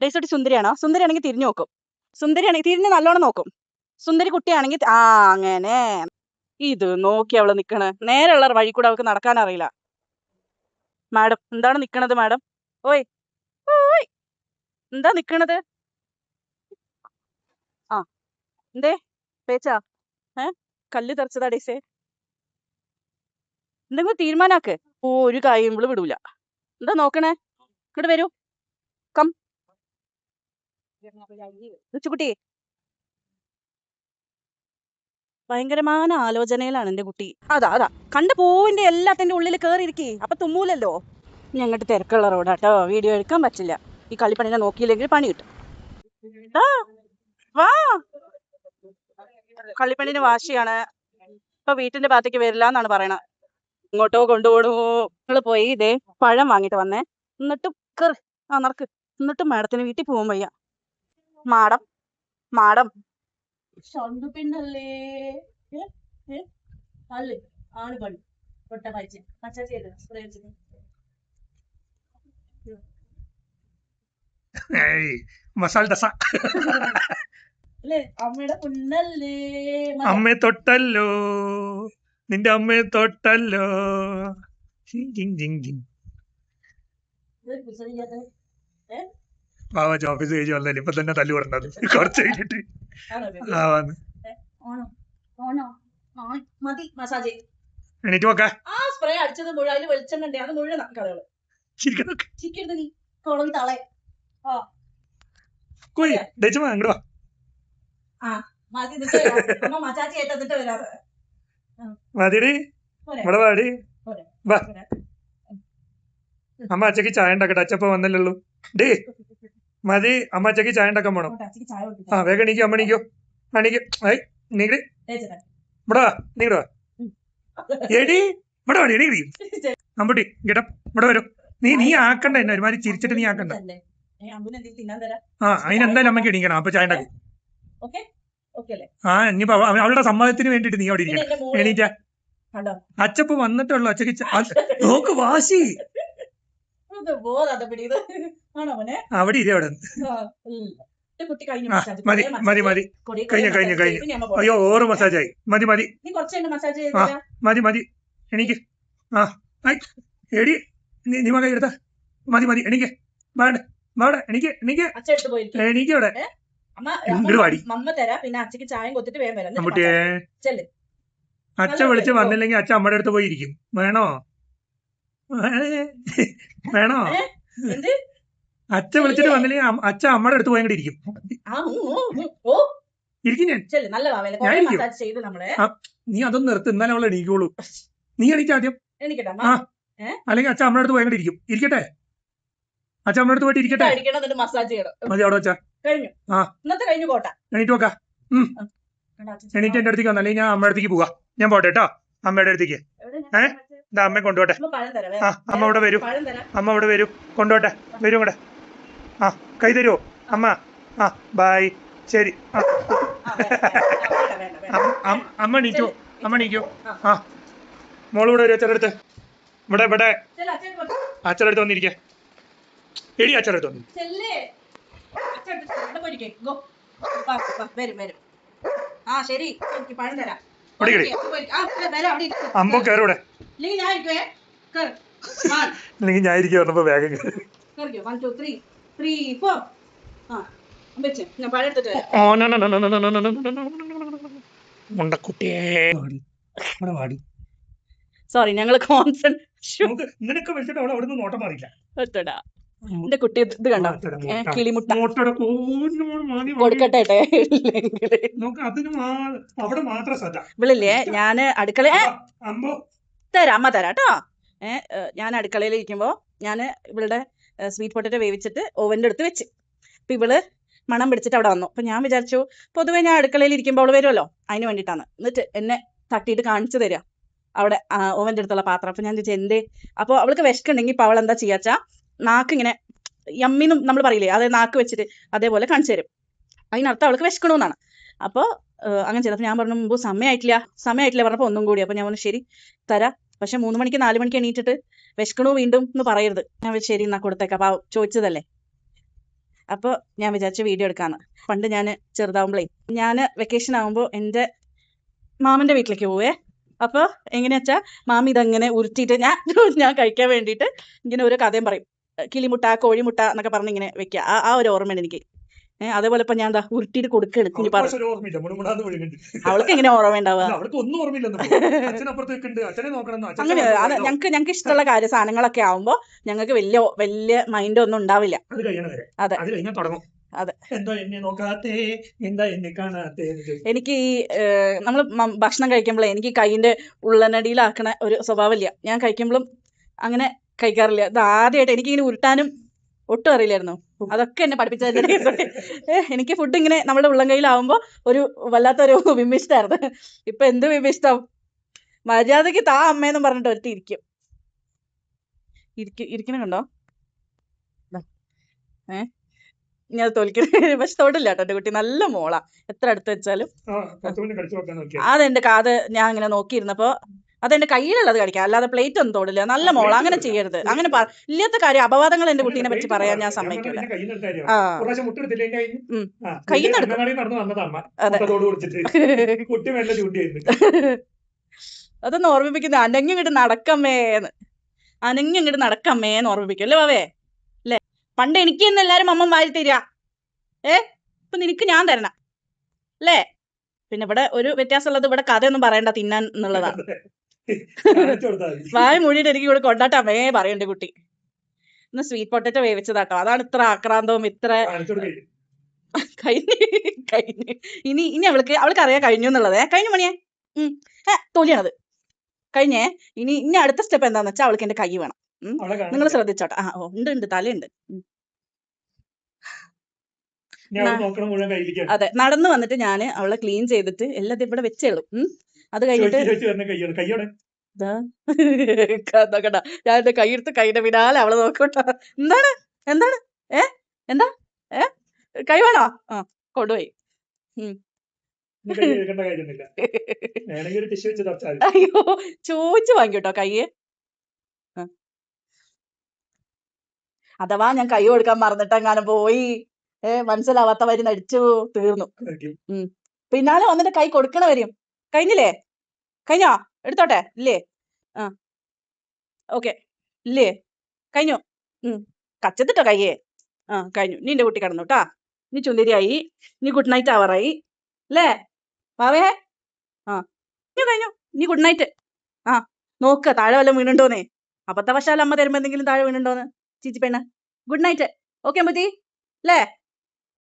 ഡേസോട്ടി സുന്ദരിയാണോ? സുന്ദരിയാണെങ്കിൽ തിരിഞ്ഞു നോക്കും. സുന്ദരിയാണെങ്കിൽ തിരിഞ്ഞ് നല്ലോണം നോക്കും. സുന്ദരി കുട്ടിയാണെങ്കിൽ അങ്ങനെ. ഇത് നോക്കി അവള് നിക്കണ്. നേരെയുള്ള വഴി കൂടെ അവൾക്ക് നടക്കാൻ അറിയില്ല. മാഡം എന്താണ് നിക്കണത് മാഡം? ഓയ് ഓയ് എന്താ നിക്കണത്? ആ എന്തേ പേച്ചാ? കല്ല് തെറിച്ചതാ ഡേസേ? എന്തെങ്കിലും തീരുമാനാക്ക്. ഒരു കാര്യം ഇവള് വിടൂല. എന്താ നോക്കണേ? ഇങ്ങോട്ട് വരൂ. കം കുട്ടി. ഭയങ്കരമായ ആലോചനയിലാണ് എന്റെ കുട്ടി. അതാ കണ്ട പൂവിന്റെ എല്ലാത്തിന്റെ ഉള്ളിൽ കേറിയിരിക്കേ. അപ്പൊ തുമ്മൂലല്ലോ. ഞങ്ങട്ട് തിരക്കുള്ള റോഡാട്ടോ, വീഡിയോ എടുക്കാൻ പറ്റില്ല. ഈ കളിപ്പണിനെ നോക്കിയില്ലെങ്കിൽ പണി കിട്ടും. വാ, കളിപ്പണിന് വാശിയാണ്. ഇപ്പൊ വീട്ടിന്റെ ഭാഗത്തേക്ക് വരില്ല എന്നാണ് പറയണത്. ഇങ്ങോട്ടോ കൊണ്ടുപോകണു. നിങ്ങള് പോയി ഇതേ പഴം വാങ്ങിട്ട് വന്നേ. എന്നിട്ടും കേറി നടക്ക്. എന്നിട്ടും മാഡത്തിന് വീട്ടിൽ പോകാൻ വയ്യ. മാഡം മാഡം ഷണ്ടു പിന്നല്ലേ അല്ലേ ആണ് പണി പൊട്ട പച്ച പച്ചച്ചേത് സ്പ്രേ മസാല ദസ അല്ലേ അമ്മയുടെ പൊന്നല്ലേ. അമ്മയെ തൊട്ടല്ലോ, നിന്റെ അമ്മയെ തൊട്ടല്ലോ. പാവച്ച ഓഫീസ് കഴിച്ച് വന്നല്ലേ ഇപ്പൊ തന്നെ തല്ലു പറഞ്ഞത് കുറച്ച് കഴിഞ്ഞിട്ട്. എണീറ്റ് നോക്ക. സ്പ്രേ അടിച്ചത് മുഴുവൻ അതിൽ വെളിച്ചെണ്ണ ഉണ്ട്. അത് മുഴുവൻ കളകള് ചിരിക്കരുത് നീ കൊളവി തളെ. അങ്ങോട്ട് മതിടി ഇവിടെ വാടി. അമ്മ അച്ഛക്ക് ചായ ഉണ്ടാക്കട്ടെ. അച്ഛപ്പ വന്നല്ലോ. ഡേ മതി, അമ്മ അച്ഛക്ക് ചായ ഉണ്ടാക്കാൻ പോണം. വേഗം എണീക്കോ അമ്മ. എണീക്കോ എണീക്കോ. നീങ്ങടി ഇവിടെ വാ. നീങ്ങടെ വാ. എടി ഇവിടെ വാടി. എണീക്കടി അമ്പുട്ടി. കേട്ടോ ഇവിടെ വരും. നീ ആക്കണ്ട എന്നെ ഒരുമാതിരി ചിരിച്ചിട്ട് നീ ആക്കണ്ട. അതിനെന്തായാലും അമ്മയ്ക്ക് എണീക്കണം. അപ്പൊ ചായ ഉണ്ടാക്കും. ഇനിയിപ്പോ അവളുടെ സമ്മതത്തിന് വേണ്ടിട്ട് നീ അവിടെ ഇരിക്കണം. എണീറ്റ അച്ചപ്പ വന്നിട്ടുള്ളൂ. അച്ഛക്ക് നോക്ക് വാശി. അവിടെ ഇരി. അവിടെ മതി മതി മതി. കഴിഞ്ഞു. അയ്യോ ഓറ് മസാജായി. മതി മതി മതി. എനിക്ക് എടി നീ മക എടുത്ത മതി. എനിക്ക് വേണ്ട എനിക്ക് അവിടെ അമ്മൂട്ടിയെ. അച്ഛ വിളിച്ച് വന്നില്ലെങ്കിൽ അച്ഛൻ അമ്മയുടെ അടുത്ത് പോയിരിക്കും. വേണോ? അച്ഛ വിളിച്ചിട്ട് വന്നില്ലെങ്കിൽ അച്ഛൻ അമ്മയുടെ അടുത്ത് പോയി ഇരിക്കും. നീ അതൊന്നും നിർത്ത്. എന്നാലും അവളെ എണീക്കുള്ളൂ. നീ എണീക്ക ആദ്യം. അല്ലെങ്കിൽ അച്ഛൻ അമ്മയുടെ അടുത്ത് പോയി ഇരിക്കും. ഇരിക്കട്ടെ. അച്ഛൻ അമ്മയുടെ അടുത്ത് പോയിട്ട് ഇരിക്കട്ടെ. മതി അവിടെ വെച്ചാ. എണീറ്റ് നോക്ക. എണീറ്റ് എന്റെ അടുത്തേക്ക് വന്നല്ലേ. ഞാൻ അമ്മയുടെ അടുത്തേക്ക് പോവാ. ഞാൻ പോട്ടെ കേട്ടോ അമ്മയുടെ അടുത്തേക്ക്. ഇതാ അമ്മയെ കൊണ്ടുപോട്ടെ. അമ്മ ഇവിടെ വരൂ. കൊണ്ടുപോട്ടെ. വരൂ കൂടെ. കൈ തരുമോ അമ്മ? ബൈ. ശരി. അമ്മ എണീക്കോ. മോളിവിടെ വരും. അച്ഛൻ്റെ അടുത്ത്. ഇവിടെ അച്ഛൻ്റെ അടുത്ത് വന്നിരിക്കേ. എടി അച്ഛൻ്റെ അടുത്ത് വന്നു. അമ്പോ കയറൂടെ. അല്ലെങ്കിൽ ഞാൻ ഇരിക്കും പറഞ്ഞപ്പോ വേഗം സോറി ഞങ്ങള് നിനക്ക് വിളിച്ചിട്ട് അവൾ അവിടുന്ന് നോട്ടം മാറിയില്ല. എന്റെ കുട്ടി ഇത് കണ്ടോ കിളിമുട്ട കൊടുക്കട്ടെ. ഇവളില്ലേ ഞാന് അടുക്കള തരാം. അമ്മ തരാം കേട്ടോ. ഞാൻ അടുക്കളയിൽ ഇരിക്കുമ്പോ ഞാന് ഇവളുടെ സ്വീറ്റ് പൊട്ടറ്റോ വേവിച്ചിട്ട് ഓവന്റെ അടുത്ത് വെച്ച്. അപ്പൊ ഇവള് മണം പിടിച്ചിട്ട് അവിടെ വന്നു. അപ്പൊ ഞാൻ വിചാരിച്ചു പൊതുവെ ഞാൻ അടുക്കളയിൽ ഇരിക്കുമ്പോൾ അവള് വരുമല്ലോ അതിന് വേണ്ടിയിട്ടാണ്. എന്നിട്ട് എന്നെ തട്ടിയിട്ട് കാണിച്ചു തരിക അവിടെ ഓവന്റെ അടുത്തുള്ള പാത്രം. അപ്പൊ ഞാൻ ചോദിച്ചു എന്തേ. അപ്പൊ അവൾക്ക് വിശക്കുണ്ടെങ്കിൽ ഇപ്പൊ അവൾ എന്താ ചെയ്യാച്ചാ നാക്ക് ഇങ്ങനെ യമ്മിന്നും നമ്മൾ പറയില്ലേ, അതായത് നാക്ക് വെച്ചിട്ട് അതേപോലെ കാണിച്ചു തരും. അതിനർത്ഥം അവൾക്ക് വിശക്കണമെന്നാണ്. അപ്പോൾ അങ്ങനെ ചെയ്തപ്പോൾ ഞാൻ പറഞ്ഞു മുമ്പ് സമയമായിട്ടില്ല പറഞ്ഞപ്പോൾ ഒന്നും കൂടി. അപ്പോൾ ഞാൻ പറഞ്ഞു ശരി തരാം, പക്ഷെ 3 മണിക്ക് 4 മണിക്ക് എണീറ്റിട്ട് വിശക്കണോ വീണ്ടും എന്ന് പറയരുത്. ഞാൻ ശരി എന്നാ കൊടുത്തേക്കാം. അപ്പോൾ ചോദിച്ചതല്ലേ. അപ്പോൾ ഞാൻ വിചാരിച്ചു വീഡിയോ എടുക്കാന്ന്. പണ്ട് ഞാൻ ചെറുതാവുമ്പോഴേ ഞാൻ വെക്കേഷൻ ആകുമ്പോൾ എൻ്റെ മാമൻ്റെ വീട്ടിലേക്ക് പോവേ. അപ്പോൾ എങ്ങനെയാ വെച്ചാൽ മാമി ഇതങ്ങനെ ഉരുട്ടിയിട്ട് ഞാൻ കഴിക്കാൻ വേണ്ടിയിട്ട് ഇങ്ങനെ ഒരു കഥയും പറയും. കിളിമുട്ട കോഴിമുട്ട എന്നൊക്കെ പറഞ്ഞ് ഇങ്ങനെ വെക്കുക. ആ ഒരു ഓർമ്മയുണ്ട് എനിക്ക്. അതേപോലെ ഇപ്പൊ ഞാൻ എന്താ ഉരുട്ടിയിട്ട് കൊടുക്കുകയാണ് കുഞ്ഞു പറഞ്ഞു. അവൾക്ക് എങ്ങനെ ഓർമ്മ ഉണ്ടാവുക? അങ്ങനെ ഞങ്ങൾക്ക് ഇഷ്ടമുള്ള സാധനങ്ങളൊക്കെ ആവുമ്പോ ഞങ്ങൾക്ക് വലിയ മൈൻഡ് ഒന്നും ഉണ്ടാവില്ല. അതെ അതെ. എനിക്ക് ഈ നമ്മള് ഭക്ഷണം കഴിക്കുമ്പോഴേ എനിക്ക് കൈയിന്റെ ഉള്ളനടിയിലാക്കണ ഒരു സ്വഭാവമില്ല. ഞാൻ കഴിക്കുമ്പോഴും അങ്ങനെ കഴിക്കാറില്ല. ഇത് ആദ്യമായിട്ട് എനിക്കിങ്ങനെ ഉരുട്ടാനും ഒട്ടും അറിയില്ലായിരുന്നു. അതൊക്കെ എന്നെ പഠിപ്പിച്ചതിന്റെ എനിക്ക് ഫുഡ് ഇങ്ങനെ നമ്മുടെ ഉള്ളം കയ്യിലാവുമ്പോ ഒരു വല്ലാത്തൊരു വിമിഷ്ടായിരുന്നു. ഇപ്പൊ എന്ത് വിമിഷ്ടം, മര്യാദക്ക് താ അമ്മയെന്നും പറഞ്ഞിട്ട് ഒരുത്തി ഇരിക്കണ കണ്ടോ? ഞാൻ തോൽക്കുന്നത് പക്ഷെ തൊടില്ല കേട്ടോ. എന്റെ കുട്ടി നല്ല മോളാ, എത്ര അടുത്ത് വെച്ചാലും. അതെന്റെ കാത് ഞാൻ ഇങ്ങനെ നോക്കിയിരുന്നപ്പോ അതെന്റെ കയ്യിലുള്ളത് കഴിക്കാം, അല്ലാതെ പ്ലേറ്റ് ഒന്നും തൊടില്ല. നല്ല മോള, അങ്ങനെ ചെയ്യരുത്. അങ്ങനെ ഇല്ലാത്ത കാര്യം അപവാദങ്ങൾ എന്റെ കുട്ടീനെ പറ്റി പറയാൻ ഞാൻ സമ്മതിക്കില്ല. കയ്യിന്നെടുക്കും. അതെ. അതൊന്ന് ഓർമ്മിപ്പിക്കുന്ന അനങ്ങിങ്ങോട്ട് നടക്കമ്മേന്ന് ഓർമ്മിപ്പിക്കും അല്ലേ വാവേ? അല്ലേ? പണ്ട് എനിക്ക് ഇന്ന് എല്ലാരും അമ്മ വാരി തരിക, ഇപ്പൊ നിനക്ക് ഞാൻ തരണം അല്ലേ? പിന്നെ ഇവിടെ ഒരു വ്യത്യാസമുള്ളത്, ഇവിടെ കഥയൊന്നും പറയണ്ട തിന്നാൻ എന്നുള്ളതാണ്. വായ മൂടിയിട്ട് എനിക്ക് ഇവിടെ കൊണ്ടാട്ടമ്മേ പറയണ്ടേ കുട്ടി. ഇന്ന് സ്വീറ്റ് പൊട്ടറ്റോ വേവിച്ചതാട്ടോ, അതാണ് ഇത്ര ആക്രാന്തവും ഇത്ര കഴിഞ്ഞ്. ഇനി അവൾക്ക് അറിയാൻ കഴിഞ്ഞു എന്നുള്ളത്. കഴിഞ്ഞു മണിയെ തൊലിയാണത് കഴിഞ്ഞേ. ഇനി അടുത്ത സ്റ്റെപ്പ് എന്താന്ന് വെച്ചാൽ അവൾക്ക് എന്റെ കൈ വേണം. നിങ്ങൾ ശ്രദ്ധിച്ചോട്ടെ. ഉണ്ട് തലയുണ്ട്. അതെ, നടന്നു വന്നിട്ട് ഞാൻ അവളെ ക്ലീൻ ചെയ്തിട്ട് എല്ലാം ഇവിടെ വെച്ചേളൂ. അത് കഴിഞ്ഞിട്ട് കണ്ട ഞാൻ എന്റെ കൈയെടുത്ത് കൈയുടെ പിന്നാലെ അവളെ നോക്കോട്ടോ. എന്താണ് എന്താ കൈ വേണോ? കൊണ്ടുപോയി. അയ്യോ, ചോദിച്ചു വാങ്ങിട്ടോ കൈയ്യ്. അഥവാ ഞാൻ കൈ കൊടുക്കാൻ മറന്നിട്ടെങ്ങാനും പോയി മനസ്സിലാവാത്ത വരി നടിച്ചു തീർന്നു. പിന്നാലെ വന്നിട്ട് കൈ കൊടുക്കണ വരും. കഴിഞ്ഞോ? എടുത്തോട്ടെ ഇല്ലേ? ഓക്കെ ഇല്ലേ? കഴിഞ്ഞു. കച്ചത്തിട്ടോ കയ്യേ. കഴിഞ്ഞു. നീ എന്റെ കുട്ടി കിടന്നു കേട്ടാ. നീ ചുന്തിരിയായി. നീ ഗുഡ് നൈറ്റ് ആവാറായി അല്ലേ വാവേ? കഴിഞ്ഞു. നീ ഗുഡ് നൈറ്റ്. നോക്ക താഴെ വല്ലതും വീണുണ്ടോന്നേ. അബദ്ധവശാൽ അമ്മ തരുമ്പോ എന്തെങ്കിലും താഴെ വീണുണ്ടോന്ന് ചീച്ചി പെണ്ണ്. Good night. ഓക്കെ അമ്പത്തി അല്ലേ?